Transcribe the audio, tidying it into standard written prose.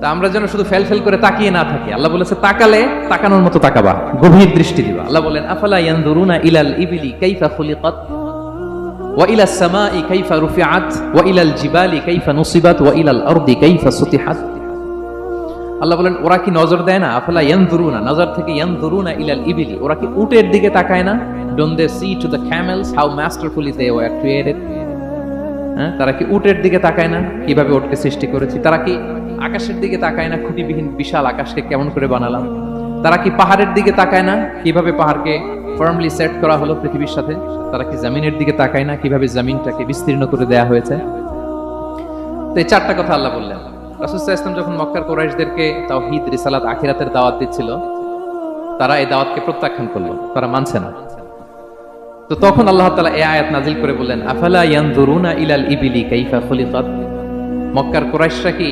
তা আমরা যেন শুধু ফেল ফেল করে তাকিয়ে না থাকি। আল্লাহ বলেছে তাকালে তাকানোর মতো তাকাবা, গভীর দৃষ্টি দিবা। আল্লাহ বলেন আফালা ইয়ানজুরুনা ইলাল ইবিলি কাইফা খুলিকাত ওয়া ইলাস সামাই কাইফা রুফিআত ওয়া ইলাল জিবালি কাইফা নুসিবাত ওয়া ইলাল আরদি কাইফা সুতিহাত। আল্লাহ বলেন ওরা কি নজর দেয় না? আফালা ইয়ানজুরুনা, নজর থেকে ইয়ানজুরুনা ইলাল ইবিলি, ওরা কি উটের দিকে তাকায় না? Don't they see to the camels how masterfully they were created? হ্যাঁ, তারা কি উটের দিকে তাকায় না কিভাবে উটকে সৃষ্টি করেছি? তারা কি আকাশের দিকে তাকায় না খুঁটিবিহীন বিশাল আকাশকে কেমন করে বানালাম? তারা কি পাহাড়ের দিকে তাকায় না কিভাবে পাহাড়কে ফার্মলি সেট করা হলো পৃথিবীর সাথে? তারা কি জমিনের দিকে তাকায় না কিভাবে জমিনটাকে বিস্তীর্ণ করে দেয়া হয়েছে? তো এই চারটা কথা আল্লাহ বললেন। রাসূল সাল্লাল্লাহু আলাইহি ওয়াসাল্লাম যখন মক্কার কুরাইশদেরকে তাওহীদ, রিসালাত, আখিরাতের দাওয়াত দিচ্ছিল, তারা এই দাওয়াতকে প্রত্যাখ্যান করলো, তারা মানছে না। তো তখন আল্লাহ তাআলা এই আয়াত নাজিল করে বললেন আফালা ইয়ানজুরুনা ইলাল ইবিলি কাইফা খুলিকাত। মক্কার কুরাইশরা কি